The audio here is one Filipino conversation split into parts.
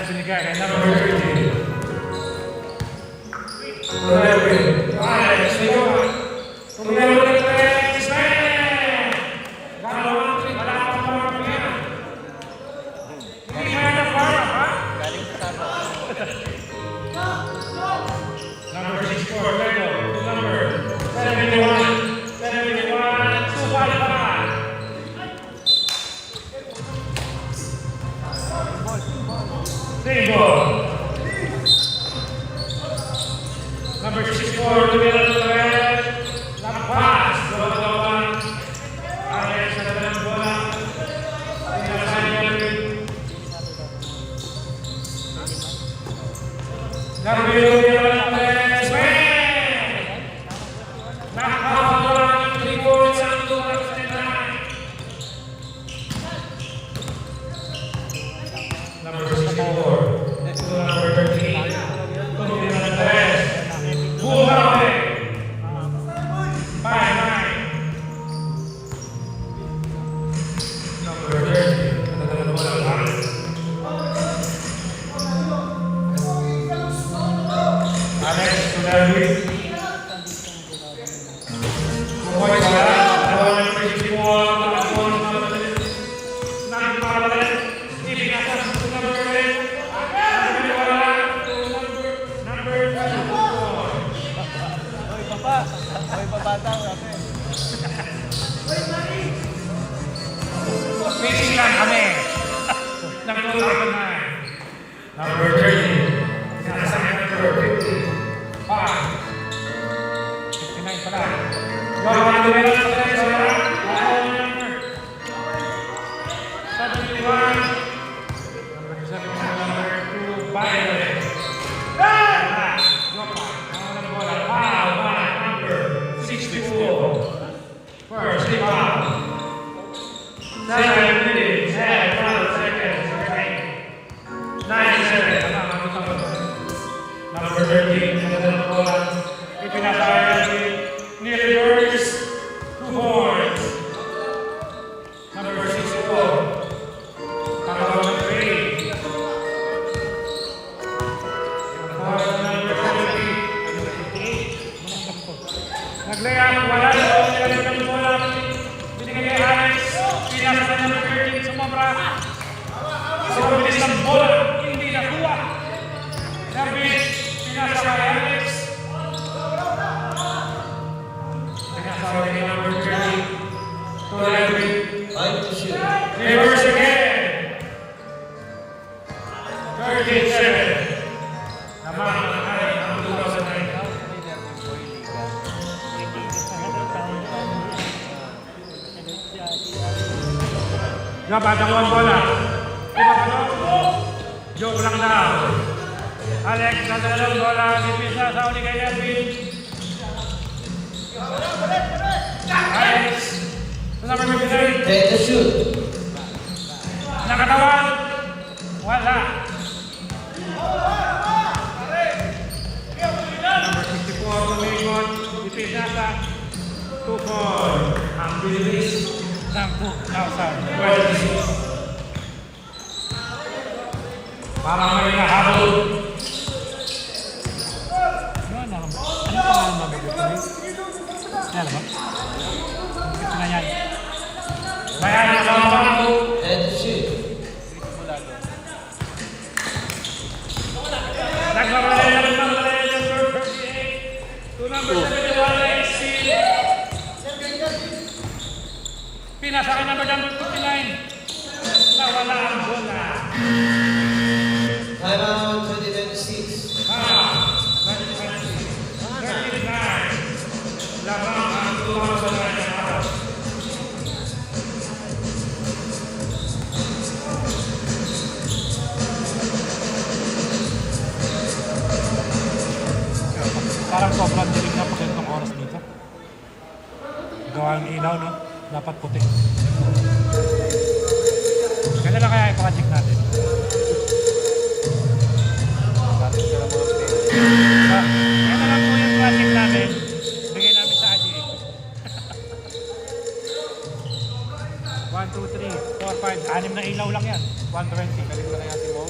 binigay kay number 30. Alex, tumulong ng Alex, man! Gano'n, wala akong pamamagyan. Hindi ka na para, ha? Galing sa Number 64, Lego, to number 71, 71, Supal pa. Single. Number 64, Lumina Torres, Lampas, Dalawa-dalawa, Alex sa dalang bola, Number Lumina Torres, nakakawa ng 3 points ang 209. Number 64, number 13, Lumina Torres, Buhay! 5-9. Number 30, nagdadala mo lang. Alex, Tunawi. Buhay ka lang. Dalawa ng 54, nakapon, nagpapalit. Ibinasas sa number 10. Number 24. Hoy, babata natin. Waiting lang kami. Nagtulog na. Number 30. Nasa number 50. 59 pala. Yung mga dumila sa tayo sa number 71. Number 71, number 2, Violet. First, rebound. 7 minutes, 12 seconds remaining. 9-7. Number 13, nagdadala ko lang. Ipinasaya si Neil Burns, 2 points. Number 64, Kakao ng 3. Number 70. Nag-layup, wala na. Binigay kay Alex, pinasa sa number 13, sumobra. Sobrang bilis ng bola, hindi nakuha. Nervin, pinasa kay Alex. Pinasa kay number 13, to Nervin. 5 to shoot. Reverse again. 13-7. Naman ang hari ng 2009. Batang one bola. Iba pa no? Joke lang daw. Alex, nadalang bola. Dipisa sa uli kay Erwin. Alex. Number 59. 10 to shoot. Nakatawan. Wala. Number 64, Tumingon. Dipisa sa 2-4. Ang bilis ng 2026. Parang may nahabol. Ano pangalan mo ba? Yan ba? Ang na yan. Bayan na lang ako. 10 to shoot. Nagbabalay ng number 38 to number 71 na Steve. Pinasa kay number 59. Nawala ang bola. Time out 2026. 39. Lamang ang 2009 na araw. Parang sobrang dilim na pag ganitong oras dito. Gawa ng ilaw, no? Dapat puti. Ganda lang kaya ipacheck natin. Yan na lang po yung project natin. Bigay namin sa AGA. 1, 2, 3, 4, 5, 6 na ilaw lang yan. 120. Galing na kaya si Mo.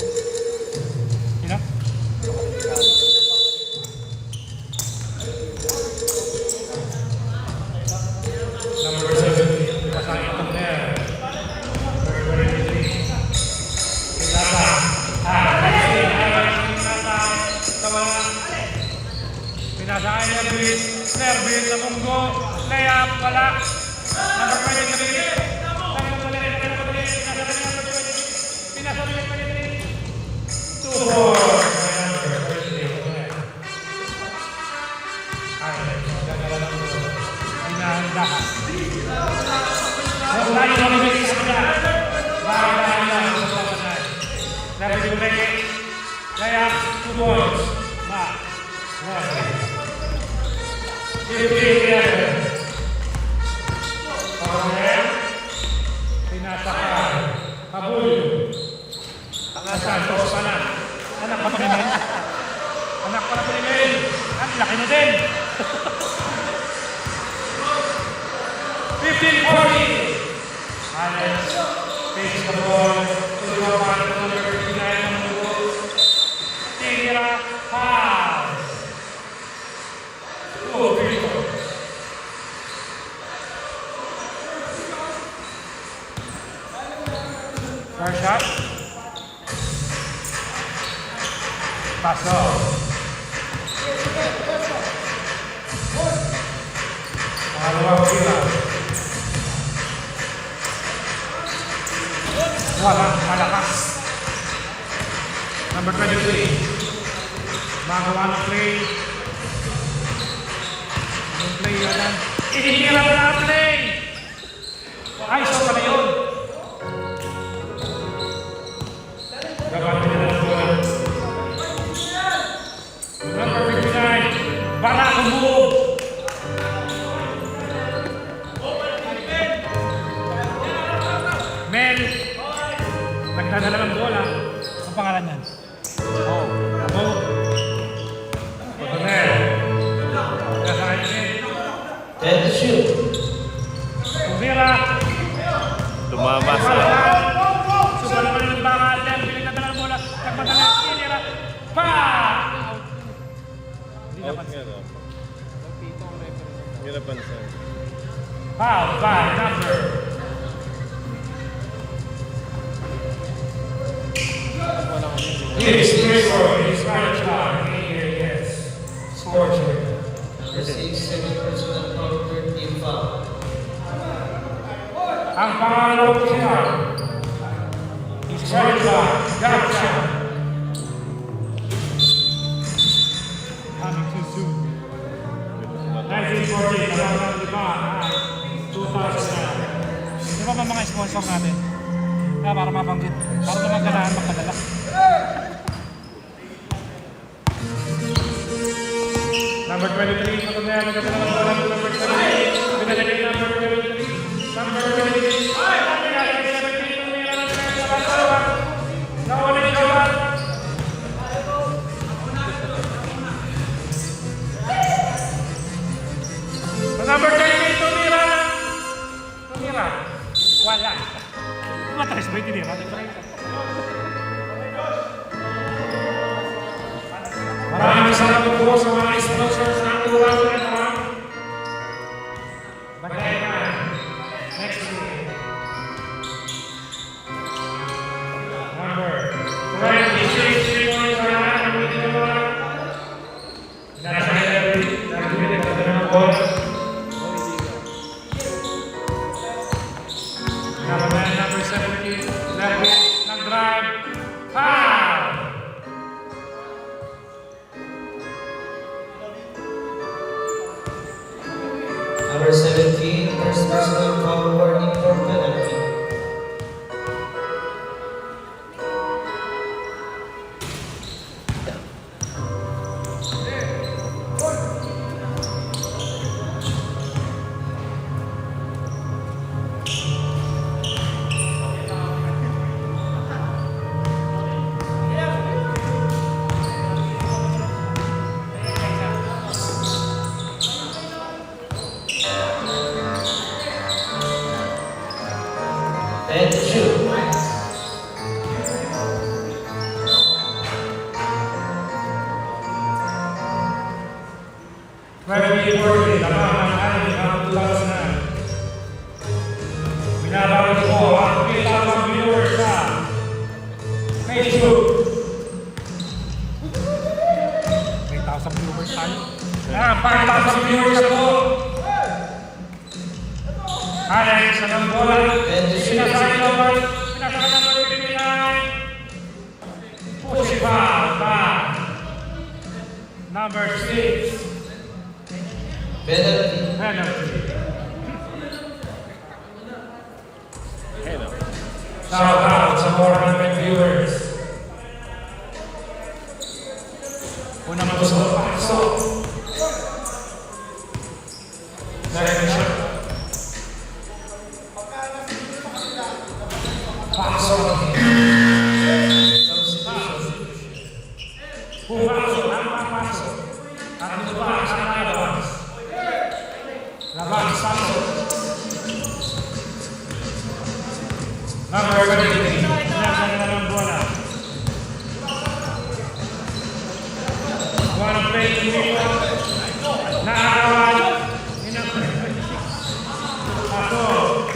Nasa kanya Nervin. Nervin na munggo. Layup. Wala. Number 23. Pinasali pa rin. 2-4. Pinahandahan. Tayo na mga isa. Dapat yung break. Kaya, 2 points. Ma. 15-11. Okay. Pinasakay. Kabul. Santos pa na. Anak pa pa naman. Anak pa na pa naman. At laki na din. 15-40. Alex takes the ball to the one number 59 ng Mugo. Tira. Foul. 2-3-4. First shot. Paso. Pangalawang pila. Wala, malakas. Number 23. Magawa ng play. Yung play yan. Ihihirap na ang play. Ay, so pala yun. Gabati na ng bola. Number 59, Barak Umub. Mel, nagdadala ng bola. Ang pangalan yan? Oh, Abo. Mel. Nakain Mel. 10 to shoot. Kumira. Lumabas na. Sugal naman ng bakal. Mel, pinagdadala ng bola. Nagpadala. Kumira. Pa! Foul by number. Yes, it's right shot. Yes. Scorcher. Number 6, second personal foul, 13 foul. Ang pangalawang siya. Right shot. Jump shot. Coming too soon. 1940. Dalawang lima. 2009. Di ba ba mga sponsor natin? Kaya para mabanggit. Para naman ganahan magpadala. Number 23. Pagkakaya magkatala ng bola. Number 23. Pinalagay number 23. Number 23. Ay! Pinalagay 17. Tumira ng pera sa balawan. Nawala yung kawan. Number 13. Tumira. Tumira. Wala. Mataas ba yung tinira? Maraming salamat po sa mga sponsors ng Tuwa sa Naman. Bagayan. Next week. Number 26. Simoy sa lahat ng video. Nasa every. Nagbibinig ka ng bola. Number 17. Nervin. Nag-drive. Foul! Number 17, first personal foul, warning for penalty. And shoot. Revenue Worthy, laban ng Ani ng 2009. Binabalik ko ang pilasang viewers sa Facebook. May 1,000 viewers tayo. Na 5,000 viewers na po. Alex, ang bola. Sinasakay number 59. Push it back. Number 6. Penalty. Penalty. Hello. Shout out sa 400 viewers. Unang gusto, pasok. Second shot. Pasok. Pumasok, ang papasok. At ito ba, ang labas. Labas, pasok. Number 23. Nasa na ng bola. One play to Milo. Naakawan. Inang 26. Pasok.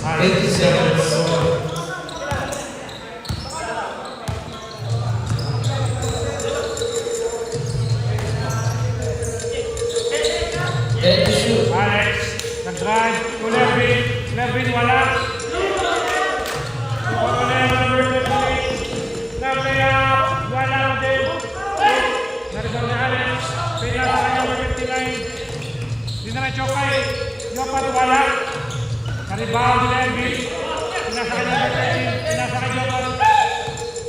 Alex, 87. Ready to shoot. Alex, nag-drive to Levin. Levin, wala. Number 28. Nag-layup. Wala din. Naribang ni Alex. Pinasa ka number 59. Dinaretso kay Yopat, wala. Naribang ni Levin. Pinasa ka number 13. Pinasa kay Yopat.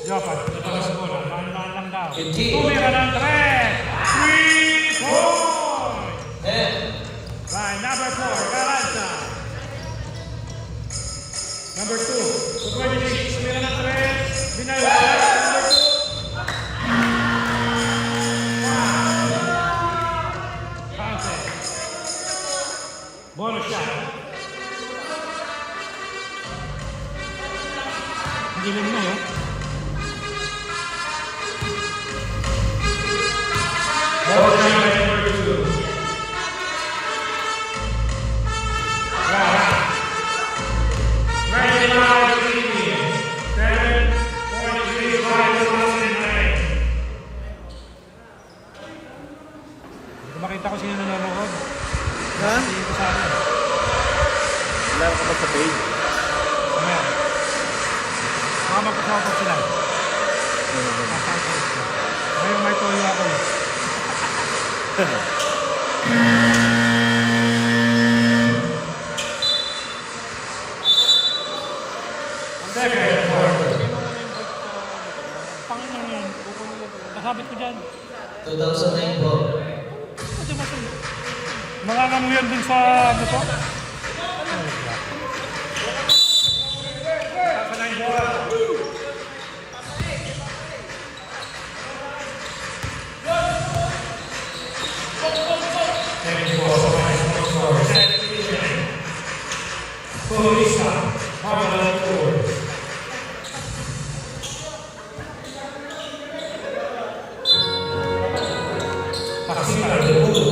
Yopat, ito sa bola. Maan lang daw. Tumira ng 3 point. 10. By number 4, Garanza. Number 2, to 26, tumira ng 3. Binayala, number 2. Bounce. Bonus shot. Nagiling na yun. Bonus shot by number 2. Makita ko sino nanonood. Ha? Hindi ko sabi. Wala ka ba sa page? Ayan. Baka magkasama sila. Ngayon may toyo ako eh. Second quarter. Panginoon yan. Kasabit ko dyan. 2009 po. Ito ba ito? Nangangamuyan din sa ano to? Kapanay bola. Polisa, Pablo Torres. Pasita de Budo.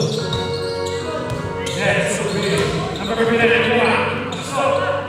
Yes, number 59. Stop.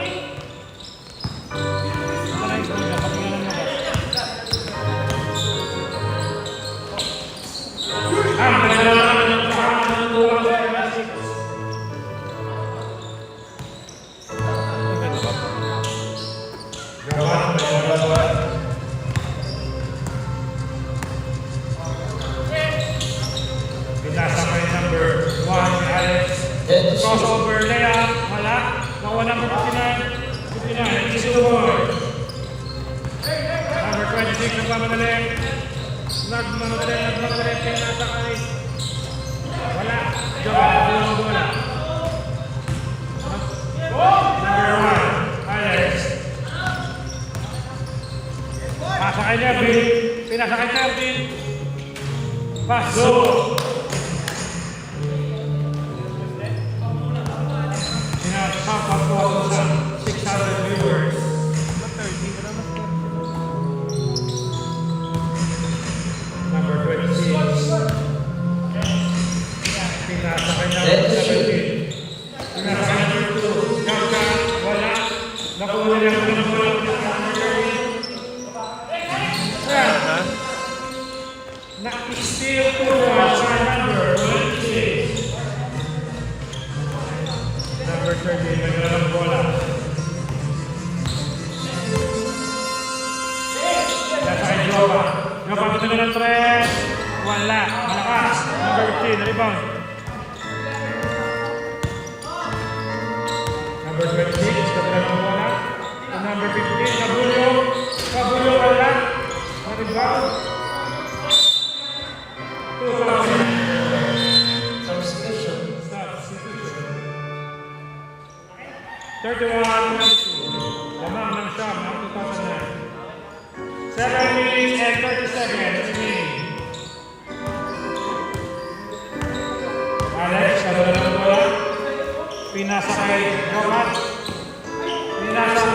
Pinasa kay number 1, Alex. Ready to shoot. Crossover layup, wala. Nakuha number 59. Easy to board. Number 26, nagmamadali. Nagmamadali. Pinasa kay. Wala. Joga, wala. Number 1, Alex. Pasa kay Levin. Pinasa kay Levin. Paso. Sinasapa po ako sa 600 viewers. Number 26. Pinasa kay number 17. Pinasa kay number 2. Gagka, wala. Nakuha niya ko ng bola. Number 13. Still 2 points by number 26. Number 13, nagdala ng bola. Nasa kay Joba. Joba, ito na ng 3. Wala. Malakas. Number 15, rebound. Number 26, nagdala ng bola. And number 15, Cabullo. Cabullo, wala. Rebound. 2 fouls. Substitution. 31-22. Lamang ng Sham ng 2009. 7 minutes and 30 seconds remaining. Alex, kadala ng bola. Pinasa kay Romat. Pinasa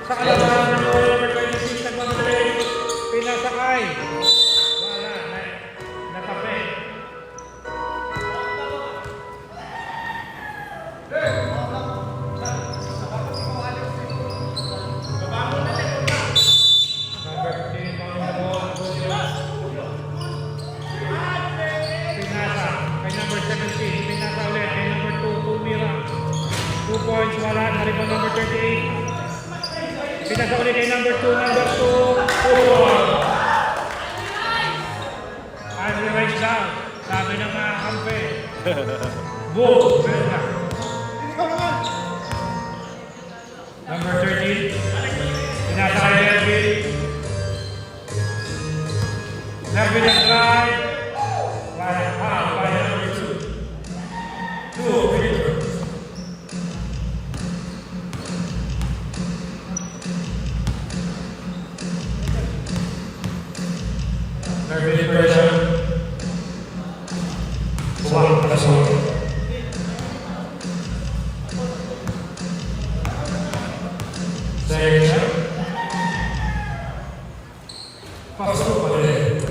sa kalabahan ng bola number 26 nagmamadali. Pinasa kay. Wala. Natape. Number 15, Pinasa kay number 17. Pinasa ulit kay number 2, Tumira. 2 points, wala. Naribang number 38. Pinasa ulit kay number 2, 2. Andre right down. Sabi ng mga kampe. Boom! Meron na. Number 13. Pinasa kay Melvin. Melvin ang drive. By number 2. 2, Victor. Melvin pressure. Buwang pasok. Second. Pasok pa rin.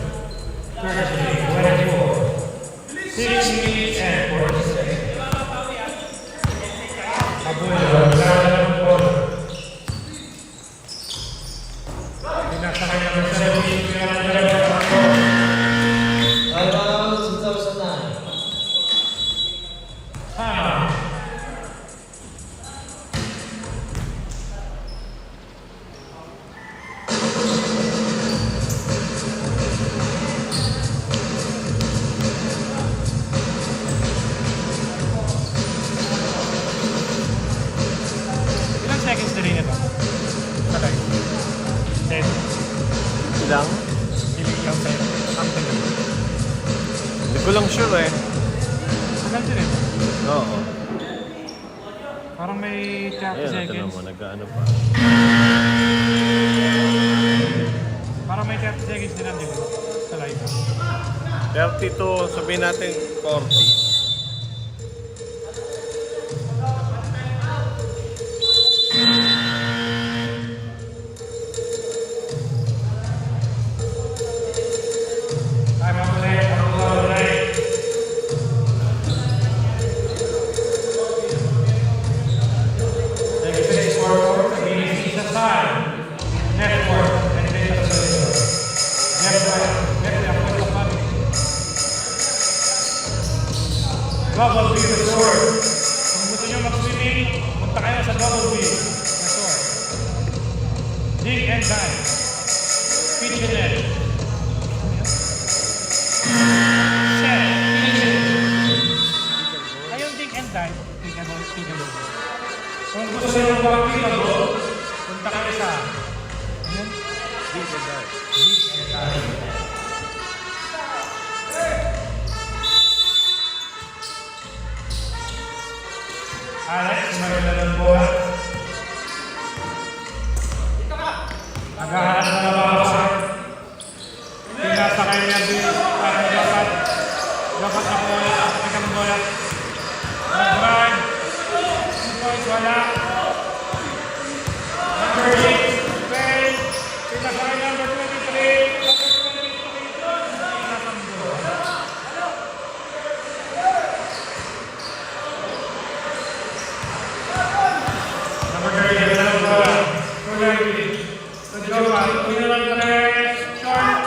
30, 24. 6 minutes and 40 seconds. Cabullo, nagdala ng bola. Pinasa kay number 17. Timeout 2009. Tama. Ilang seconds na rin ito? Sakay. 10. Ilang? Hindi yung 10. Something. Hindi ko lang sure eh. Tagal din eh. Oo. Parang may 30 Ayan, ito seconds. naman. Nag-ano pa. Parang may 30 seconds din ang dito sa live. 32, sabihin natin 40. Time up ulit. Ang bola ulit. Next is for sabihin sa side. Network. And data solution. Network. Network. Ang pagkakas. Double B resort. Kung gusto nyo mag-swimming, punta kayo sa Double B resort. Dig and dive. Pitch and net. Set. Ayun, dig and dive. Peekaboo. Kung gusto nyo mag-peekaboo, punta kayo sa Ayun. Dig and dive. Dig and dive. Alex, maganda ng bola. Naghahanap na nababasa. Pinasa kay Melvin. Parang dapat. Dapat na bola. Ika ng bola. Nag-drive. 2 points, wala. Number 8, fail. Pinasa kay number 23. Pinasa ng bola. Number 30, nagdala ng bola. Correctly. Sa Joba, pinalang ka na short.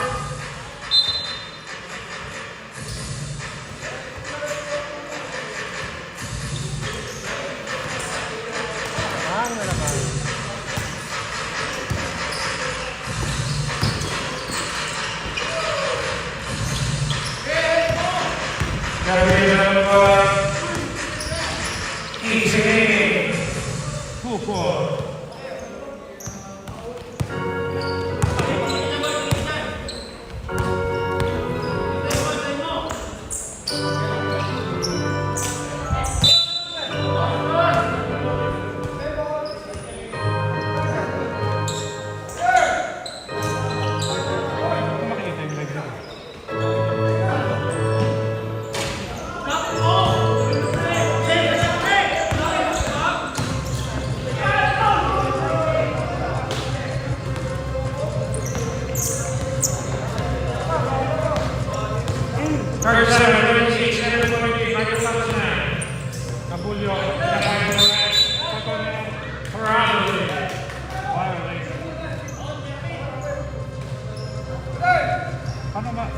Number 7, 26, 7.8, Michael Samson. Capullo, pinakain mo na. Probably. Violation. Paano ba?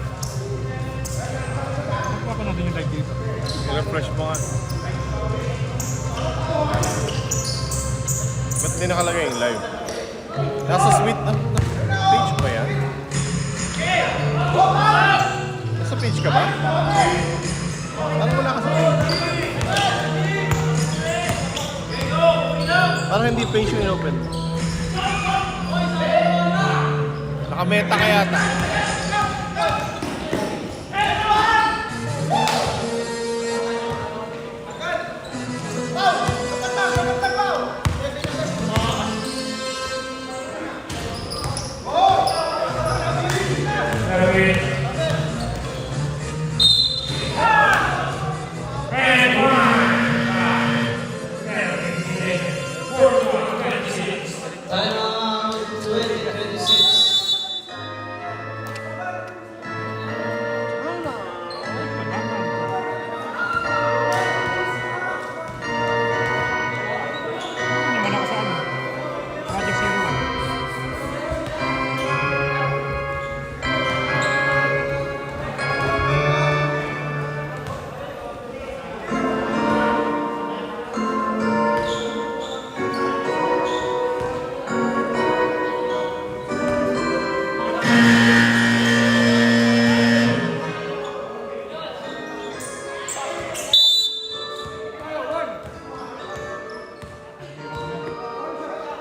Nagpa ko na din yung live dito. I-refresh mo nga. Ba't di nakalagay yung live? Nasa sweet na page ba yan? Nasa page ka ba? Parang wala ka sa page. Parang hindi page yung in-open. Nakameta ka yata. Timeout 2026. Ano naman ako sa ano? Project Zero 1.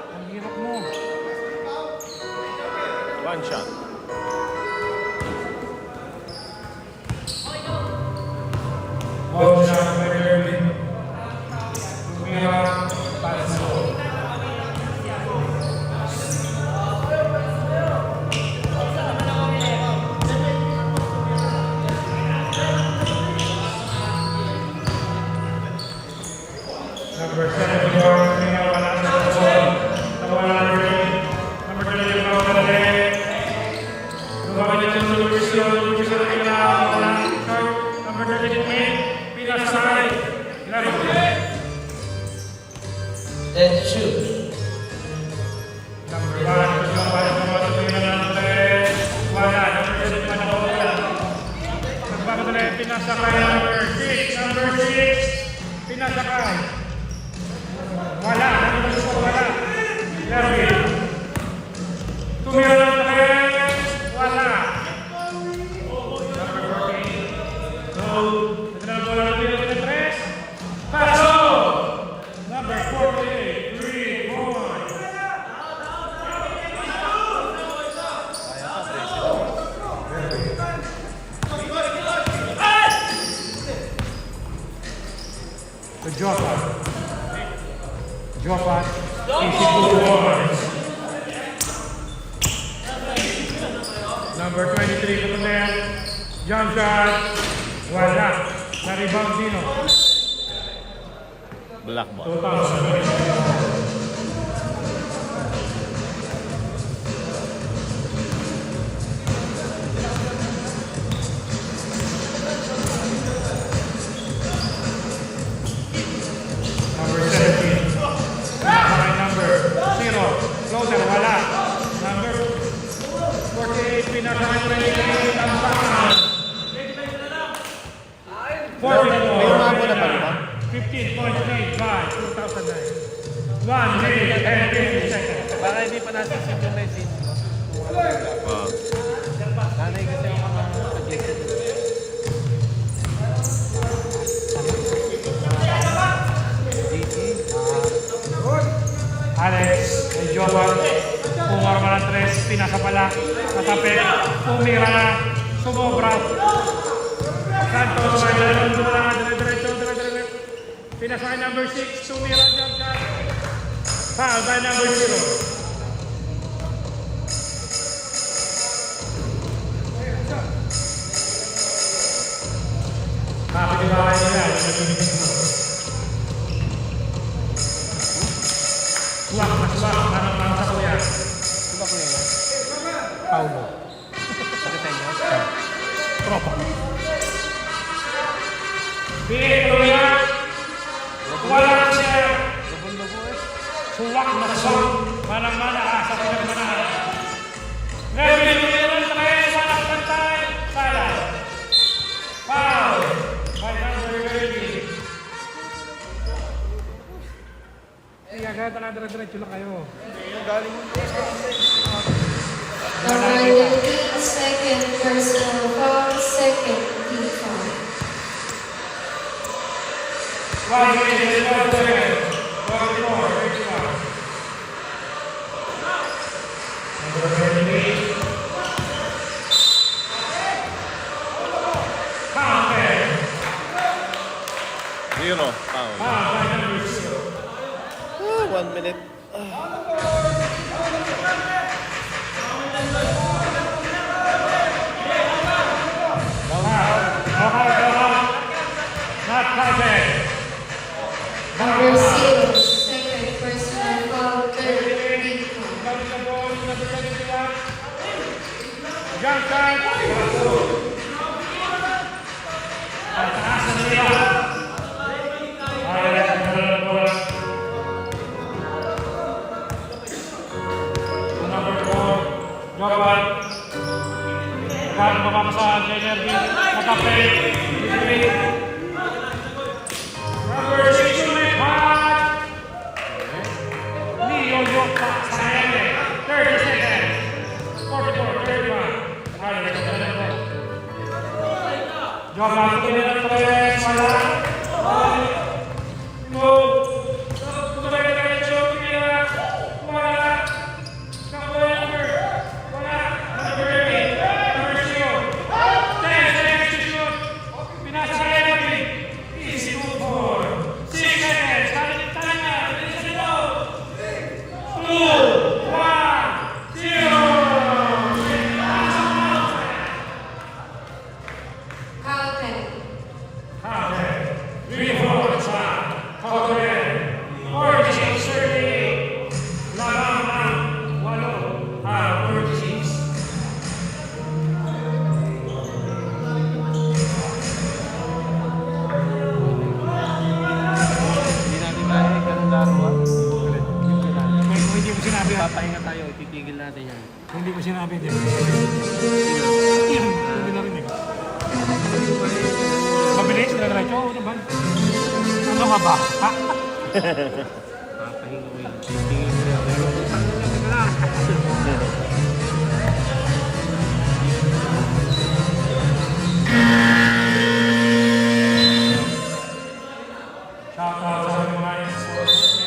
Ang hirap mo. One shot. One shot by Irving. Tumira, Paso. Number 74, Tumira, wala sa ball. Nawala na rin. Number 20, Pawala. Lumabas na yung Luisio, wala. Number 38, Pinasay. Laro. Then shoot. Number 1, wala. Number 7, Manawala. Nagbabatala yung Pinasakay. Number 6, Pinasakay. Wala. Number 4, wala. Laro. Tumira lang tayo. Wala. Number 14. So, nagdala na bola ng tres. Paso! Number 48. 3 points. To Jota. Jota. 82 points. Number 23, Kapunel. Jump shot. Wala. Na-rebound sino? Black ball. 2,000. Number 17. Number 0. Floater, wala. Number 48, pinakahan na yung tambakan. 44. 15 points lead by 2009. 1 minute and 50 seconds. Baka hindi pa natin synchronize din. Nanay kasi yung mga nag-listen. Alex, medyo pumarma ng tres, pinasa pala, natapit, pumira na, sumobra. Santos, dire-diretso. Pinasa kay number 6, tumira jump shot. Foul by number 0. Kapit yung bahay nila, suwak na suwak, parang sa kuya. Diba ko yun? Paulo. Sakit sa inyo? Tropa. Malang-mana, asa pinagmanahan. Referee, meron sa kayo, walang pantay. Silence. Foul. By number 30. Kaya kaya talaga dire-diretso lang kayo. Number 18, second personal foul, second team foul. 1 minute, 12 seconds. 44, 31. Number 38. Counted. 0. Foul. Foul by number 2. 1 minute. Not counted. Number 6, second personal foul, third team foul. Jump shot. Ang taas na nila. Ay, ang bola. Number 4. Drop ball. Kaya bumama sa JNRB. Nakaplay. Number 6 may hot. Leo Yokta sa Hele. 30 seconds. 44, 31. Ay, nagkakaroon ko. Drop ball. Pinila ng press. Wala. Move. Tumabay na tayo. Pinila. Wala. Kapoy number. Wala. Number 30. Number 0. 10 seconds to shoot. Pinasa sa Hele. Easy move forward. 6 seconds. Tayo na. Bilisan ito. 2, 1, 0. Counted. Counted. 3-4 shot. Counted. 46-38. Lamang ng 46. Hindi natin kaya ganun laro. Kung hindi mo sinabi, Papahinga tayo, ipitigil natin yan. kung hindi mo sinabi, hindi. Hindi na rin eh. Mabilis, dire-diretso. Ano ba? Ano ka ba? Ha? Papahinga ko yan. Titigil ko yan. Pero Shout out sa mga mga sports.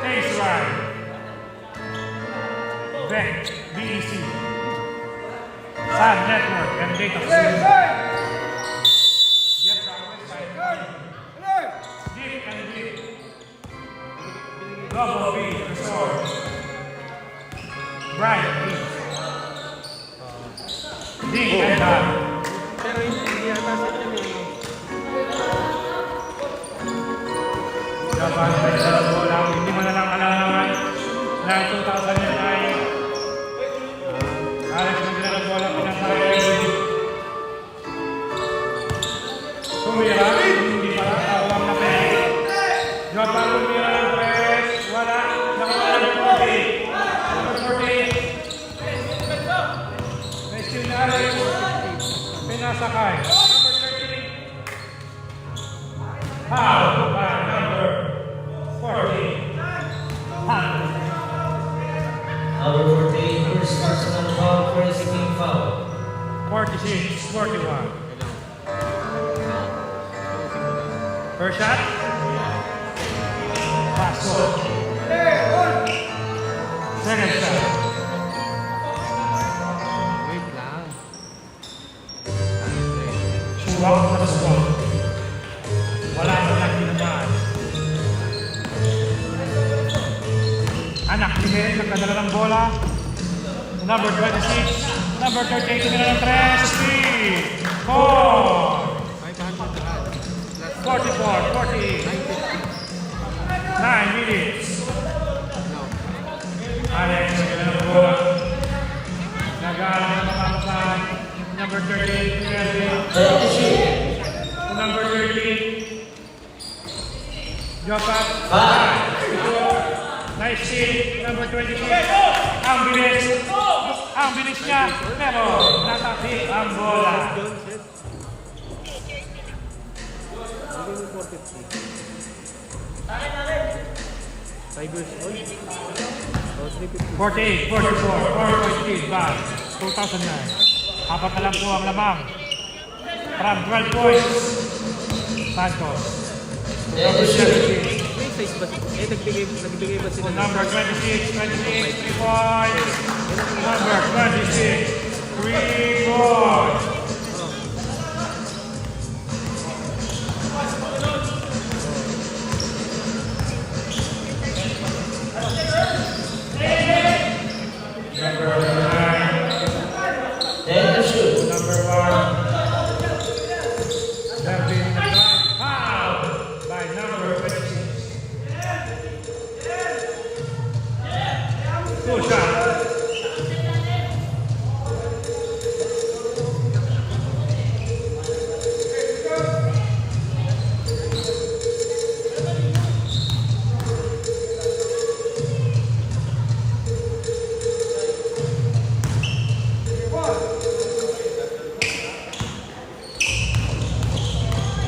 Thanks, Ryan. Beck, BEC. Sun Network and Data Solutions. Get practice by Deep and Deep. Double B Resort. Bright Beach. Deep and High. pero hindi yata sa yan eh. Dapat may dalang bola. Hindi mo na lang alam na 2,000 yan ay Alex may dalang bola pinasaya. Tumira, hindi pala awang na pera. Drop ball, tumira ng press. Wala. Nakawala ng 40. Number 40. May steal na Alex. Pinasakay. Number 30. Foul by number 40. Number 48, first personal foul, first team foul. 46, 41. First shot. Paso. Second shot. Wait lang. Suwak na suwak. Wala na lang ginamaan. Anak ni Meret nagkadala ng bola. Number 26. Number 38 nila ng 3. 4. 44, 48. 9 minutes. Alex, nagkadala ng bola. Nag-aalam na mapapasaan. Number 38, number 30. Drop back. 9 Nice steal, number 26. Ang bilis. Ang bilis niya. Pero natapik ang bola. Tigers, oy. 48, 44, 4 steal, back. 2009. Apat na lang po ang lamang. From 12 points. Santos. Ready to shoot. May size ba? Nagbigay ba sila ng Number 26, 28, 3 points. Number 26, 3 points. Number 9, Ready to shoot. number 1. Serving the drive. Foul by number 26. Two shots.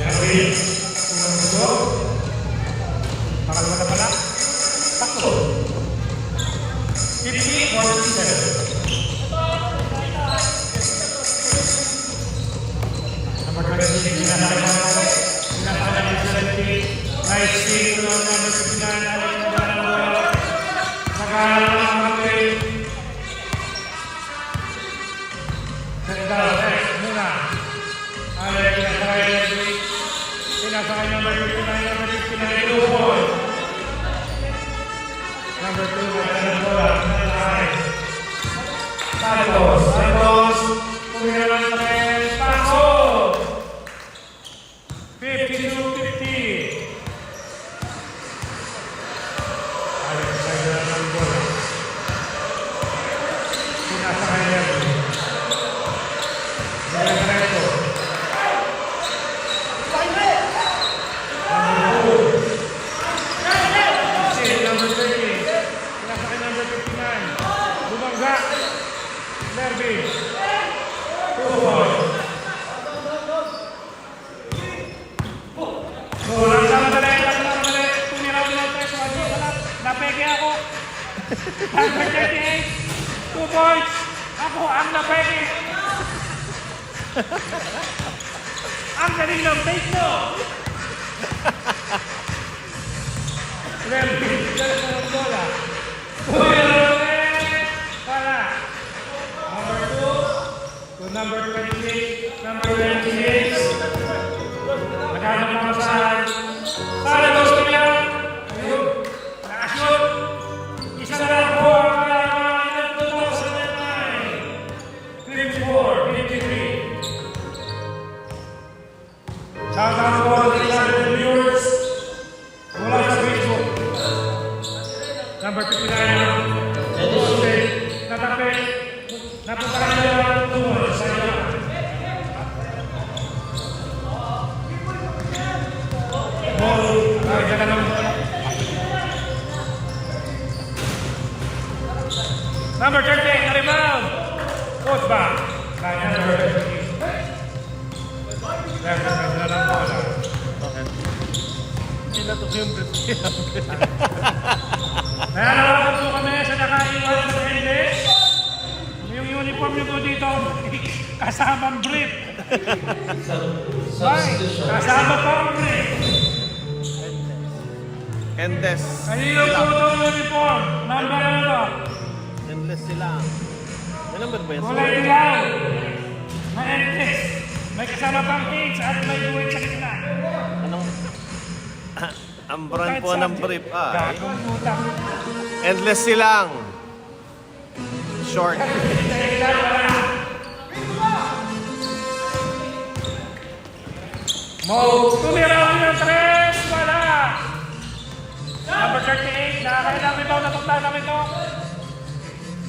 Serving. Unang gusto. Pangalawa na pala. Takbo. 50-47. Number 26, sinasakay ng 70. Nice steal ng number 59, Alex Magdalena. Naghahanap ng mga play. Sendal, muna. Alex, sinasakay number 59, number 59, 2 points. Number 2, Magdalena bola. Santos, kumira ng 3, pasok! 52-50. Alex Magdalena ng bola. Sinasakay niya. Diretso. Number 30. Sinasakay number 59. Bumangga. Nervy. 2 points. Lang madali. Tumira ko lang tayo. Napeke ako. Number 38. 2 points. Ako ang napeke. Ang galing ng take mo. Nervy. Galing ng bola. Para. Number 2 to number 26. Number 26. Naghanap ng masahan. Para gusto niya. Ayun. Nakashoot. Isa na lang po ang kailangan ng 2009. 54-53. Shout out to all the viewers. Mula sa Facebook. Number 59. Natapik. Napunta ka nila ng tumor sa iyo. Ball. Ay, dyan ka lang. Number 38, na rebound. Put back. By number 38. Left na lang bola. Pinatok yung brief. Kaya nalakot po kami sa nakaiwan sa Endes. Yung uniform nyo po dito, kasamang brief. Ay, kasama pa ang brief. Endes. Kanino po ito yung uniform? Number ano to? Endless sila. May number ba yan? Kulay dilaw. May Endes. May kasama pang kids at may duwit sa gitna. Anong... Ang brand po ng brief ay Gagong utang. Endless silang. Short. Mo, tumira ko yung 3. Wala. Number 38. Nakakailang rebound na tukla namin ito.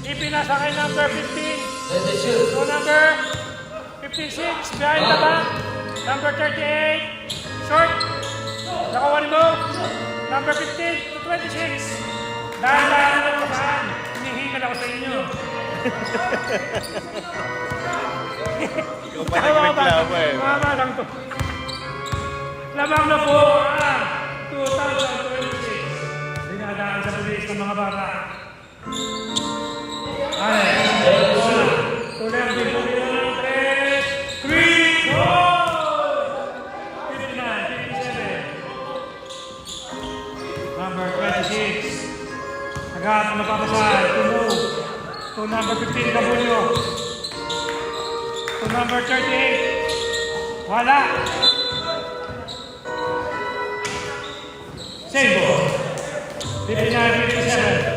Ipinasa kay number 15. Ready to shoot. So number 56, behind the back. Number 38, short. Naka one mo. Number 15 to 26. Dahan-dahan lang po saan. Hinihingal ako sa inyo. Ikaw pa nagreklamo eh. Tama lang to. Lamang na po ang 2026. Dinadaan sa bilis ng mga bata. Ay, tuloy din po nila ng 3, 4, 59, 57. Number 26. Agad ang magpapasal. To number 15, Cabulyo. To number 38. Wala. Same ball. 59, 57.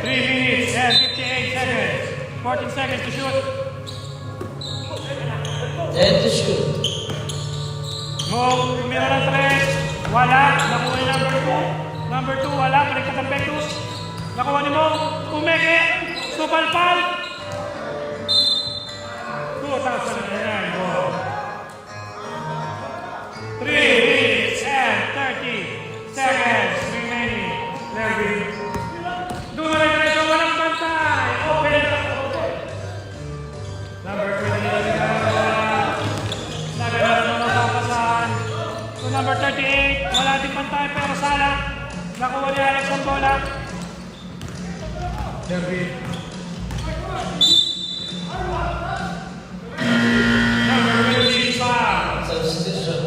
3 minutes and 58 seconds. 14 seconds to shoot. 10 to shoot. Mo, tumira ng 3. Wala. Nakuha yung number 2. Number 2, wala. Baliktad ang Pectus. Nakuha ni Mo. Umeke. Supalpal. 2009 ball. 3 minutes and 30 seconds remaining. Lerby. Dumaray-diretso, walang bantay. Open na. Number 28. Naganap na mapapasan. So number 38, wala din bantay pero sala. Nakuha ni Alex ang bola. Lerby. Number 25. Substitution.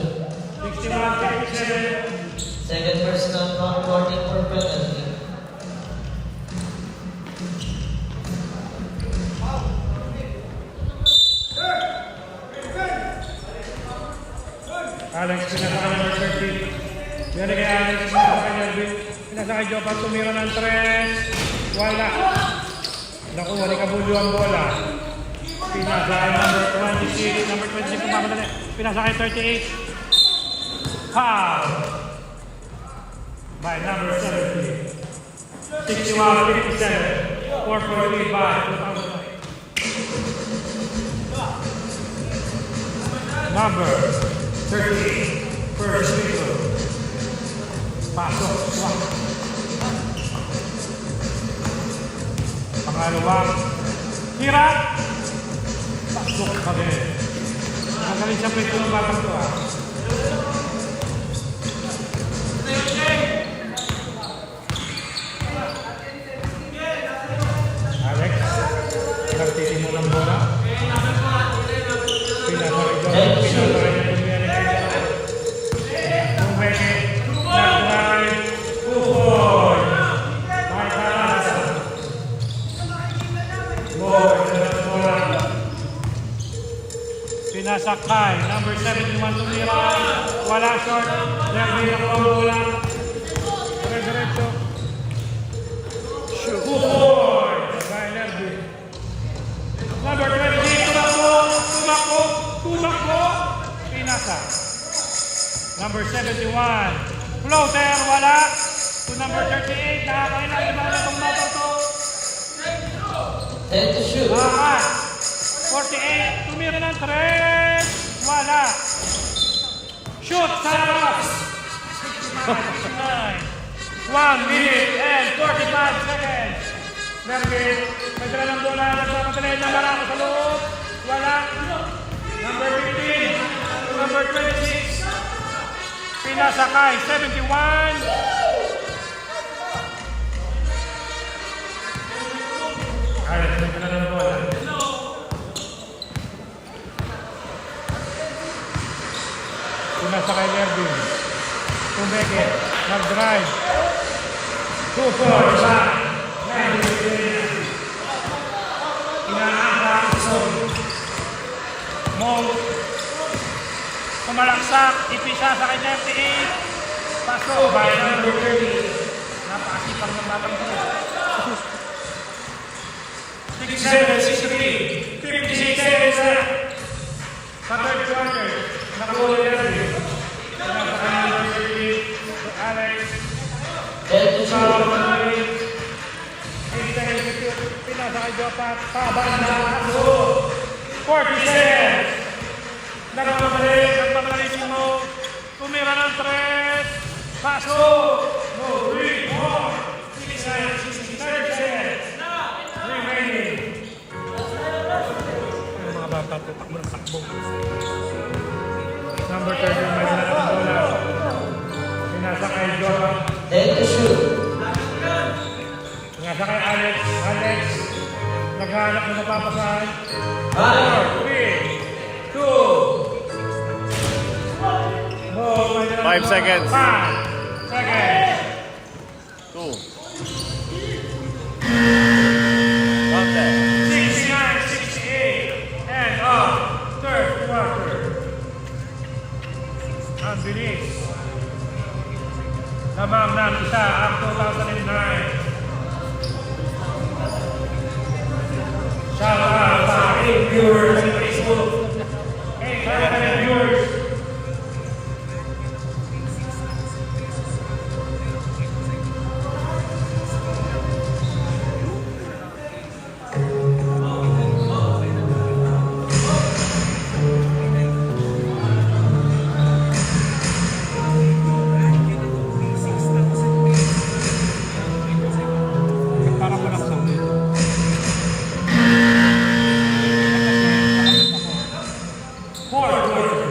61-57. Second personal foul warning for penalty. Alex, pinasaka number 30. Yan kay Alex, pinasaka niya. Pinasaka kay Jopan, tumira ng 3. Wala. Nakuha ni Cabulyo ang bola. Pinasaka number 26. Number 26 kumamadali. Pinasaka 38. Foul. By number 70. 61-57. 4-4-3 by 2008. Number 38. First free throw. Pasok. Swak. Pangalawang tira. Pasok pa din. Magaling siya pwede ng batang to ah. Alex, nagtiti mo ng bola. Pinasakay niya. Umeke, nag-drive, Ufoy. May karasa. Boy, bola. Pinasakay, number 71 tumira. Wala short. Lerby na ko ang bola. Diretso. Ufoy. By Lerby. Number 20, tumakbo. Pinasa. Number 71. Floater, wala. To number 38, nakakailan. Iba na itong motor to. 10 to shoot. 48, tumira ng 3. Wala. Shoot sa labas. 1 minute and 45 seconds. Lerby, may dala ng bola. Nagpapatalay na marami sa loob. Wala. Number 15, number 26. Pinasakay, 71. Alex, may dala ng bola. Pinasakay Lerby. Umeke, nag-drive. 2-4, back. Inaangka, Mo. Pumalaksak, ipisa sa kay 38. Paso, by number 30. Napakasipang ng batang ko. 67-63. 56 seconds left. Sa third quarter, nakuha Lerby. Nasa kanya number 30. So Alex. 10 to shoot. Pinasa kay Jopat. Pabanda. 40 seconds. Nagpapagaling si Mo. Tumira ng 3. Paso. No, 3, 4. minutes, 30 seconds. Remaining. Yung mga bata po, takbo ng takbo. Number 30, may dala ng bola. Pinasa kay Jovan. Ready to shoot. Pinasa kay Alex. Alex, naghahanap na napapasahan. 4, 5. 3, 2. Mo, may dala ng 5 bola. seconds. 5 seconds. 2. Okay. 69, 68. And off. Third quarter. Ang bilis. Lamang ng isa ang 2009. Shout out sa 8 viewers sa Facebook. 800 viewers. Parang walang sound dito. Fourth quarter.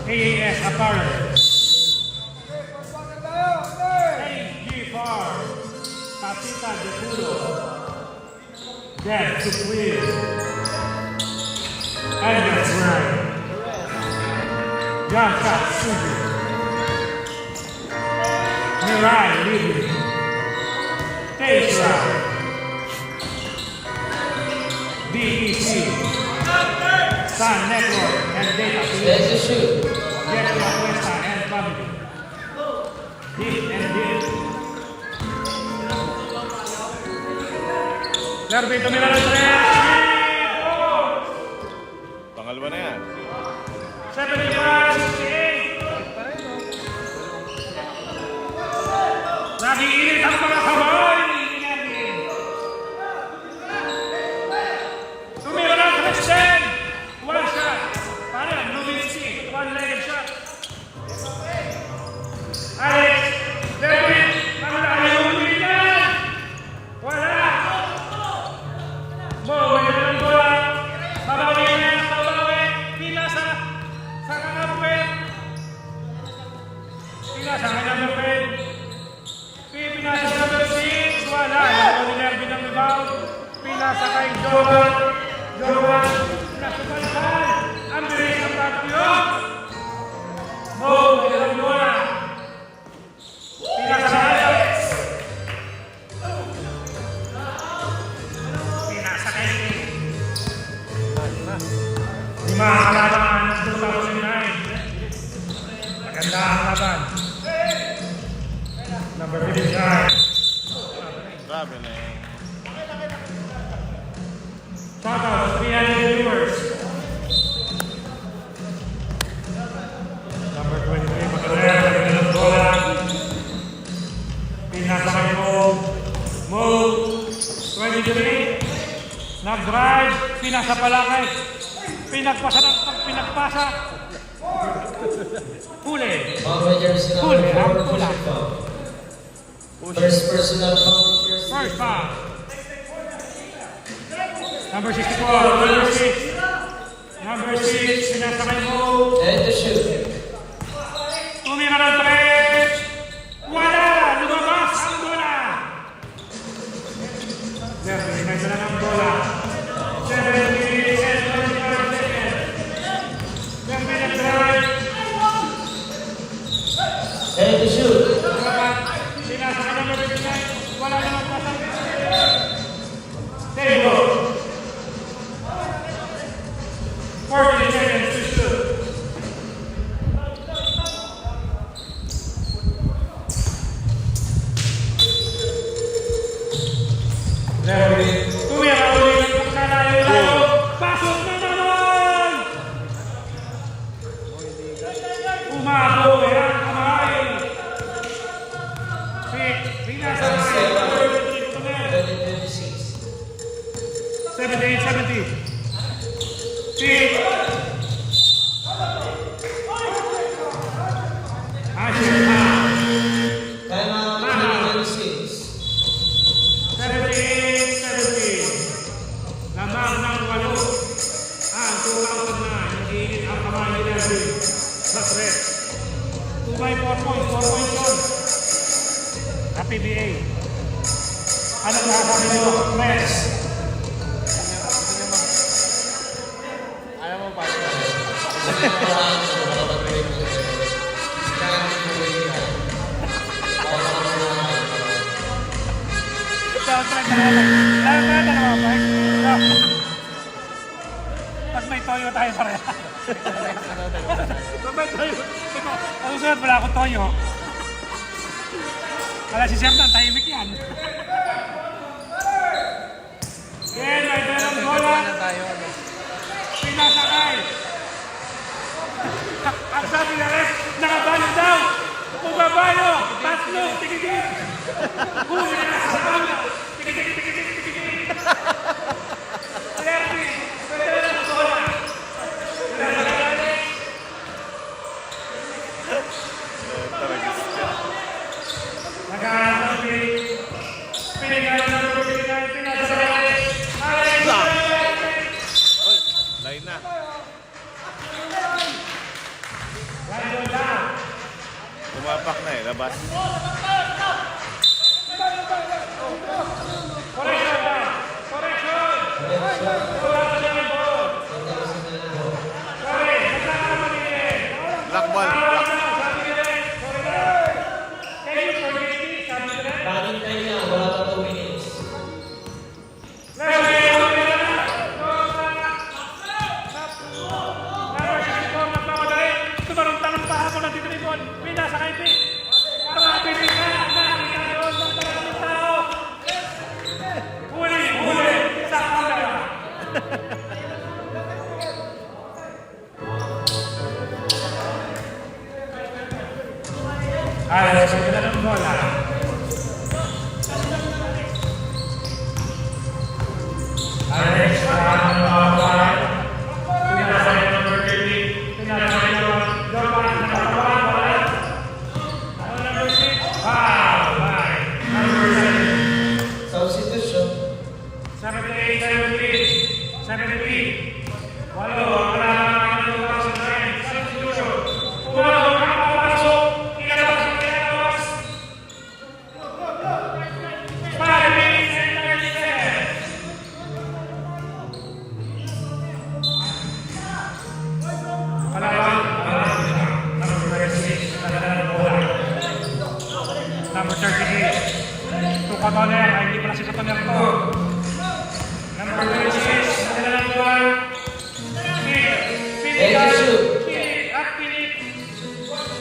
AAS Apparel. AG Farm. Casita de Puro. Dead to Clear. Edgar Brand. John Scott Studio. Mirai Living. Taste Ride. DEC. Sun Network and Data Solutions. Ready to shoot. Jet La Cuesta and Family. Deep and Deep. Derby tumira ng 3. Pangalawa na yan. 75, 68. Nagiinit ang mga kamay ni Erwin. Tumira ng Christian. One shot. Para, Luminsi. One-legged shot. Alex. David. Ang layo umitan. Wala. Mo, may dalang bola. Babawi na. Babawi. Pinasa. Sa kakapwet. Pinasa ka number 10. Pinasa sa number 6. Wala. Ako ni Nervin ang rebound. Pinasa kay Jovan. Jovan. Pinasa pa yan. Ang bilis ng tatlo. Mo, may dalang bola. Pinasa sa Alex. Pinasa kay King. Lima ang laban ng 2009. Maganda ang laban. Number 59. Grabe na eh. Shout out to 300 viewers. Number 23. Maganda ng bola. Pinasa kay Mo. Mo. 23. Nag-drive. Pinasa pala kay. Pinagpasa ng pinagpasa. Huli. Foul by jersey number 4, push foul. First personal foul. First foul. Number 64. Number 6. Number 6. Pinasa kay Mo. Ready to shoot. Tumira ng 3. Wala. Lumabas ang bola. Derby. May dala ng bola. 7 minutes and 25 seconds. Derby nag-drive. Ready to shoot. Pinasa ka number 59. Wala namang pasang. Table. 40 seconds to shoot. Derby. 2 78-70. Pick. Asher Howe. Time out 2026. 78-70. Lamang ng 8. Ang 2009. Nag-iinit ang kamay ni Derby. Plus red. 2 by 4 points. 4 points yun. Sa PBA. Ano sasabi nyo? Press. Ayaw mo pa. Pag may toyo tayo pareha. Pag may toyo. Ang susunod wala akong toyo. Wala si Siyam tahimik yan. Yan, may dalawang bola. Pinasakay. Ang sabi na rin, nakabalo daw. Bumabalo. Tatlo. Tigigit. Huli na sa bola. Tigigit. Lerby. May dalawang bola. Line na. Tumapak na eh, labas. Black ball. Running time niya, wala pa 2 minutes. Tumarunta ng paha ko ng titribon. Pinasa kay Pick. Pabibig ka. Nakita doon ng maraming tao. Huli. Sa kamera. Alex, maganda ng bola. Alex, ang bola. Pinasa kay number 30. Pinasa kay number 6. Foul by number 7. Substitution. 78-70. 70. Walo, wala ang 2009. Substitution. Umalo, nakapasok. Inalabas ang pinalabas. 5 minutes and 30 seconds. Palabang, number 36. Nagdala ng bola. Number 38. Tukotoner, ay hindi pala si Tukotoner to. Number 36, nagdala ng bola. Philip at Philip.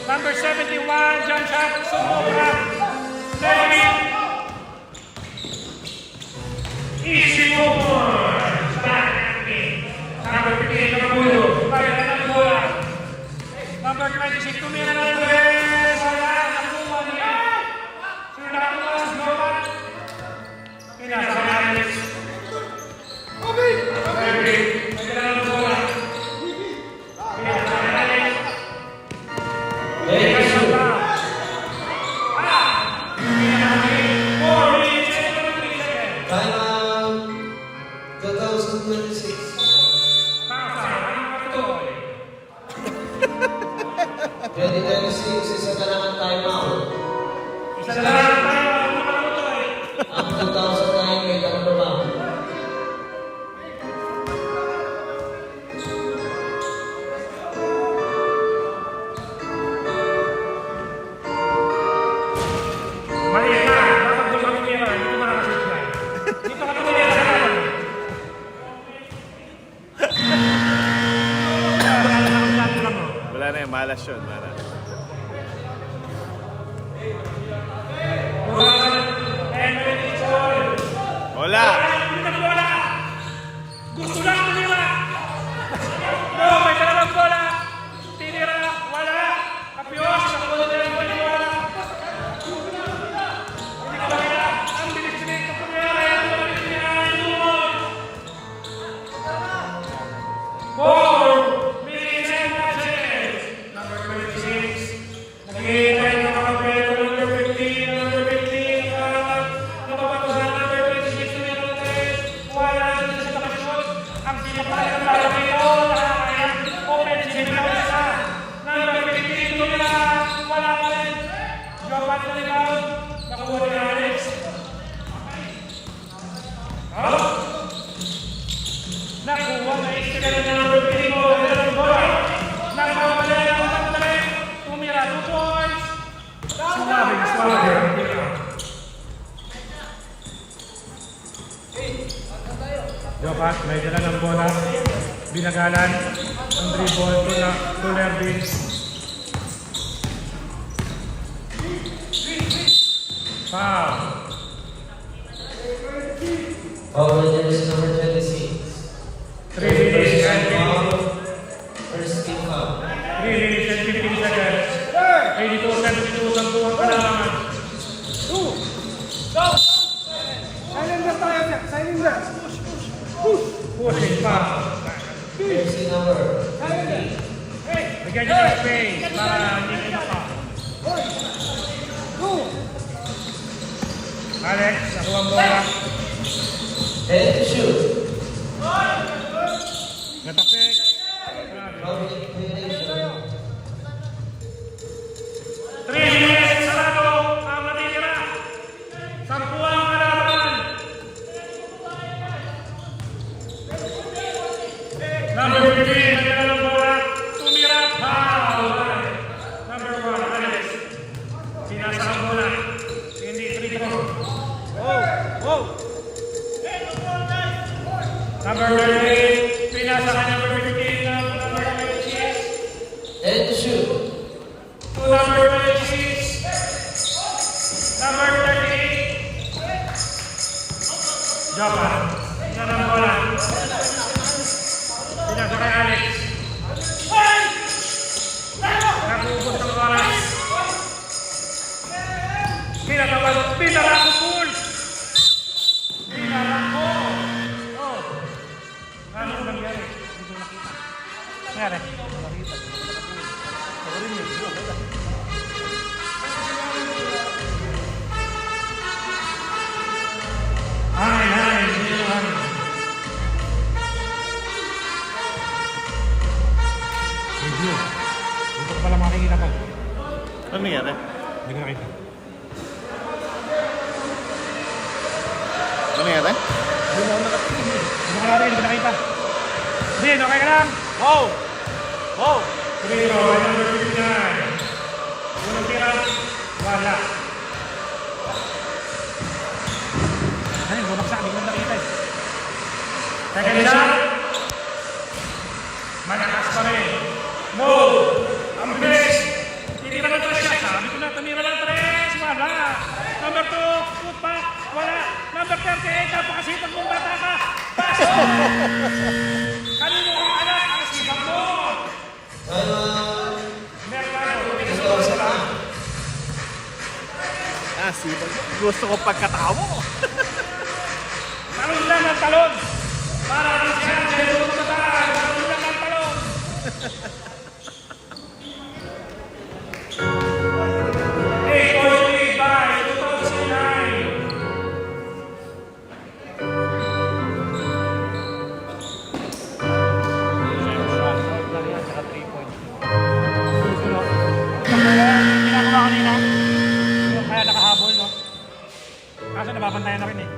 Number 71, jump shot, sumobra. David. Easy move. Back at me. Number 58, Nabulo. Nagdala ng bola. Number 26, tumira ng bola. Wala, nakuha niya. Sino nakakuha sa bola? Pinasa kay Alex. Nagdala ng bola. Pinasa kay Alex. Time out 2026. 2026, isa na lang ang time out. Ang 2009 may tatlo ba? Mali na, dapat doon kami nila, dito mo nakasipla. Dito kami nila sa kawan. Wala na yun, malas yun. Malas. Wala! Gusto lang nila. No, may dalawang bola. Tinira, wala. Kapiyos, nakuha na yung bola. Hindi ko makita. Ang bilis-bilis ng pangyayari. Ang bilis niya. kapal ng laro dito. Nakakayang offensive rebound isa. Number 15, tumira. Wala pa rin. Jopan na rebound. Nakuha ni Alex. Nakuha na istika na number 15 mo. Nakawala na ang pagdali. Tumira 2 points. Sumabing Swagger. Jopat, may dala ng bola. Binagalan. Ang dribble to Lervin. Foul. Foul on jersey number 26. 3 minutes and First team foul. 3 minutes and 15 seconds. 82-72 ang buwang kalamangan. Pushing foul. Jersey number 50. Bigyan niyo ng space para hindi kayo pa. Alex, nakuha ang bola. And shoot. Natapik. Foul violation. 3 minutes sarado ang natitira. 10 ang kalaban. Number 15, nagdala ng bola. Tumira. Foul. Number 1, Alex. Sinasa ang bola. Hindi free throw. Number 28, pinasa ka number 15 ng number 26. And shoot. To number 26. Number 38. Jopan. Yan ang bola. Pinasa kay Alex. Nakubos ang oras. Pinatawal. Pinara ko pool. Pinara ko. Oh. Ano nangyari? Hindi ko nakita. Nangyari? Nakita. Ako rin yun. Hangin. Hindi mo hangin. Review. Dito ko pala makikita pa. Ano nangyari? Hindi ko nakita. Ano nangyari? Hindi ko nakita. Hindi, okay ka lang. Wow! Wow! Tumiro, number 59. Unang tira, wala. Ano yung bumagsak? Hindi ko nakita eh. Second shot. Malakas pa rin. No! Ang bilis! Tinira ng 3 shot. Sabi ko na, tumira ng 3. Wala. Number 2, shoot pa. Wala. Number 38, napakasipag mong bata ka. Pasok! Kanino kong anak ang sipag mo? Sipag. Gusto ko pagkatawa. Talon lang ang talon! Para rin siya ang sendo ng bataan! Talon lang ang talon! Eight by 2009. Ginagawa kanina. Kaya nakahabol, no? Kaso nababantayan na rin eh.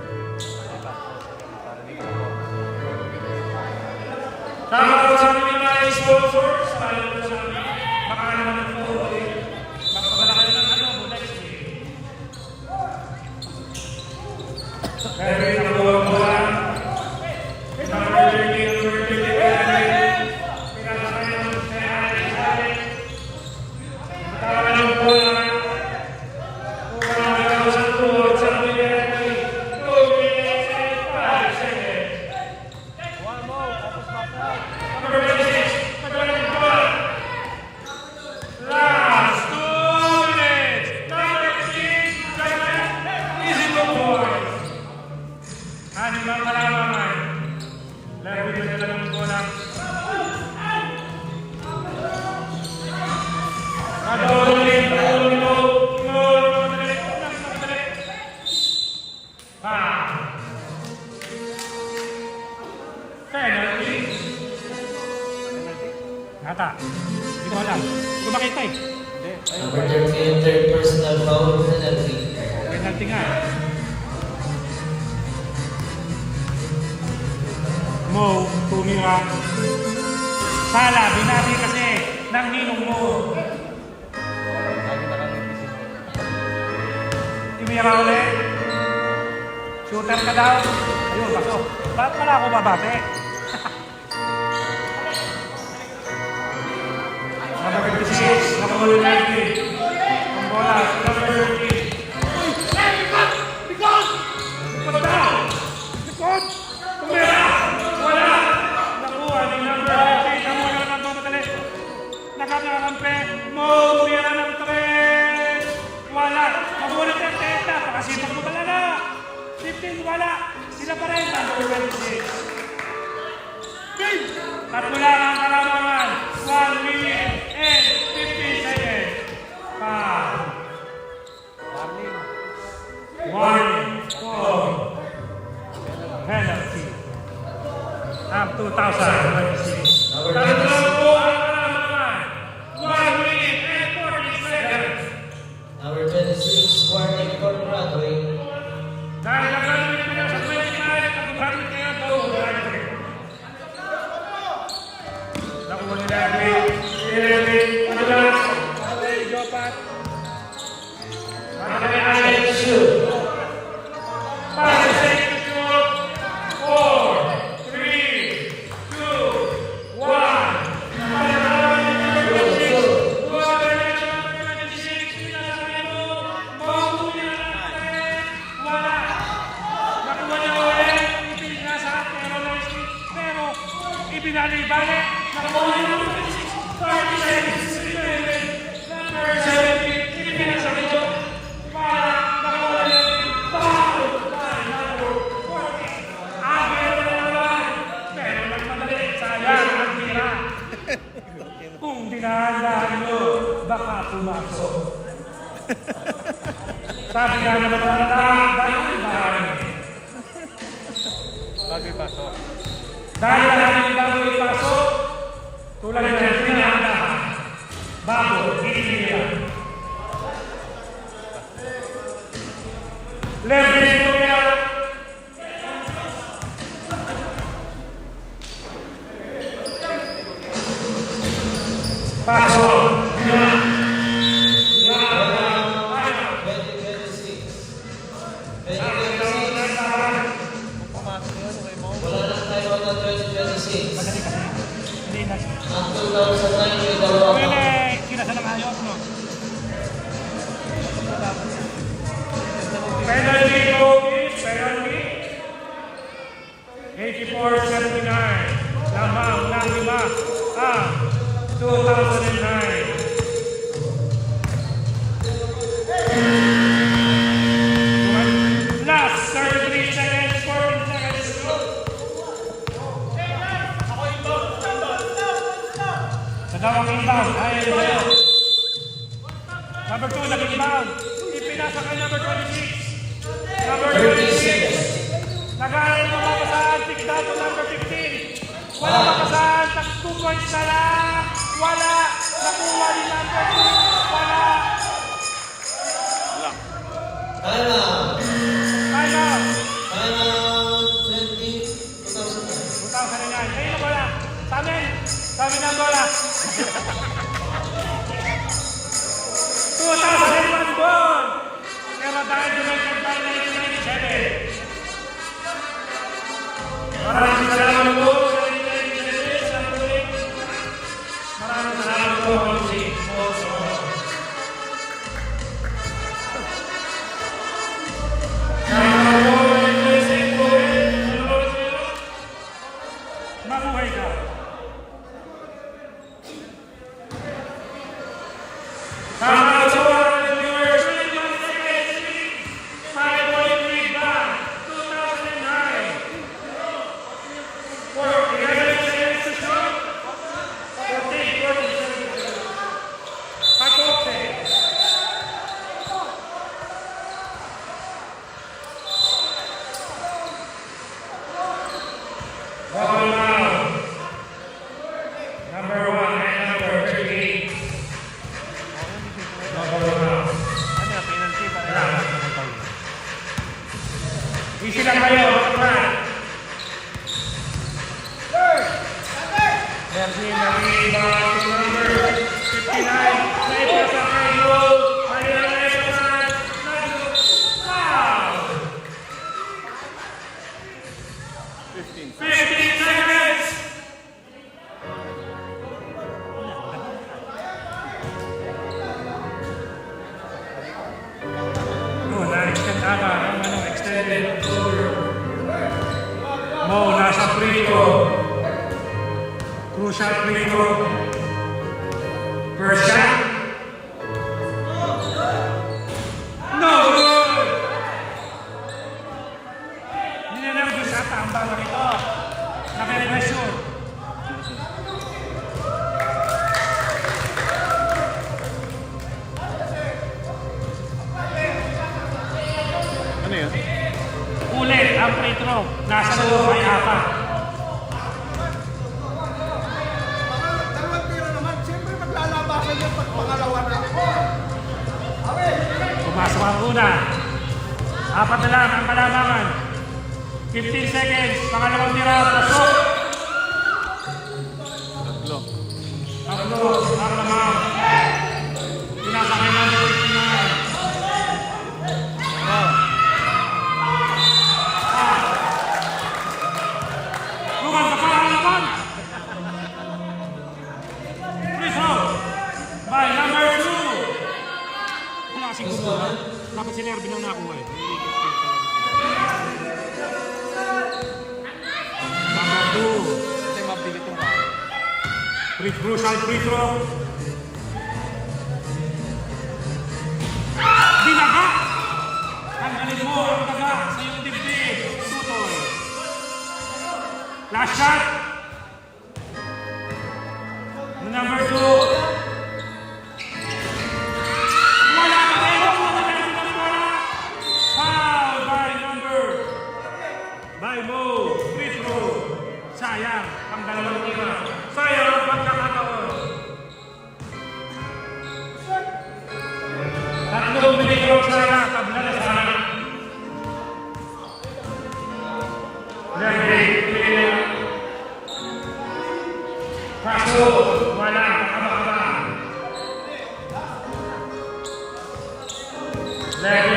Tama ko sa amin mga sponsors. Para ko sa amin. Baka naman ito. Magpagalakal ng ano. Next week. Pero yung nakuha ko lang. Number 30, number 30. Pinasakay naman sa Alex. Tawag ng bola. Penalty. Ata. Hindi ko alam. Hindi ko makita eh. Number 13, third personal foul, penalty. Penalty nga eh. Mo, tumira. Sala, binabi kasi ng ninong mo. Tumira ulit. Shooter ka daw. Ayun, baso. Ba't pala ako babate? Number 56, nakahuli na yung ang bola, number 13. Likod! Punta! Likod! Tumira! Wala! Nakuha ni number 13. Nakuha na ng mamadali. Nakakampe. Mo, tumira ng 3. Wala. Makuha na ng 30. Pakasipag mo pala na. 15, wala. Sila pa rin. Number 26. Tatlo lang ang kalamangan. 1 minute and 50 seconds. Warning for penalty. Up 2026. Tatlo po ang kalamangan. 1 minute and 40 seconds. Number 26, warning for Broadway. Dahil naglalawin ko na sa 29, nagbubuhanin kayo daw. Nakuha nila ano lang? Jopat. Second shoot. 5 seconds to shoot. 4, 3, 2, 1. Ibinali-bali. Nakuha nila 30 seconds. Number 17. Ibinasarito. Para nakuha nila 40. Agad na naman. Pero nagmadali. Sayang ang tira. Kung dinahandaan mo, baka pumasok. Sabi nga naman ang dahil Bagay pasok. dahil natin bago ipasok, tulad ng pinahandahan, bago itinira. Leverage mo yan. Pasok. 2026. Hindi na. Ang 2009 may dalawa pa. Pwede, kinasa ng ayos, no? Penalty, Kobe. Penalty. 84-79. Lamang ng 5 ang 2009. Last 33 seconds, 14 seconds. Sa dawang inbound, ay sa'yo. Number 2, nag-inbound. Ipinasa kay number 26. Number 30 26. seconds. Nag-aaral mo mapasaan, pick down to number 15. Wala mapasaan, 2 points na lang. Wala. Nakuha ni number 2. Wala. Time out. Time out. Time out 2009. 2009. Kayo na bola. Sa amin. Sabi ng bola. 2001 ball. Pero dahil dumating by 1997. Maraming salamat po sa inyo. Maraming salamat po, Lucy. Mabuhay ka. Tama sa mga viewers, 21 seconds, 5.3 back, 2009. 11 seconds to shoot. 14 seconds. 14. Ball now. Mercy Mariba to number 59. Naipasa kay Lo. Manila Naipasa. Foul! 15. 15 seconds! Na-extend ata ang extended over. Mo, nasa free throw. Crucial free throw. First shot. No good! Hindi na lang doon sa tambang na ito. Nakalimasyon. Ano yun? Ulit ang free throw. Nasa loob ay apat. Dalawang tiro naman, siyempre maglalabasan yung pangalawa na. Pumasok ang una. Apat na lang ang kalamangan. 15 seconds. Pangalawang tira. Pasok. Tatlo. Tatlo. Ang lamang. Pinasakay ng 59. Luman ka pa ang laman. Free throw. By number 2. Wala kasing kumuha. Dapat si Nervin ang nakuha eh. Number 2. Kasi mabigat yung Crucial free throw. Binaga! Tanggalin mo ang daga sa iyong dibdib. Tutoy. Last shot. Number 2. Wala ka tayo! Wala ka tayo ng bola! Foul by Mo. Free throw. Sayang ang dalawang tira. Sayang ang pagkakataon. Tatlong binigyan sana, tabla na sana. Nag-break. Kaso, wala, kakabakaba. Lagi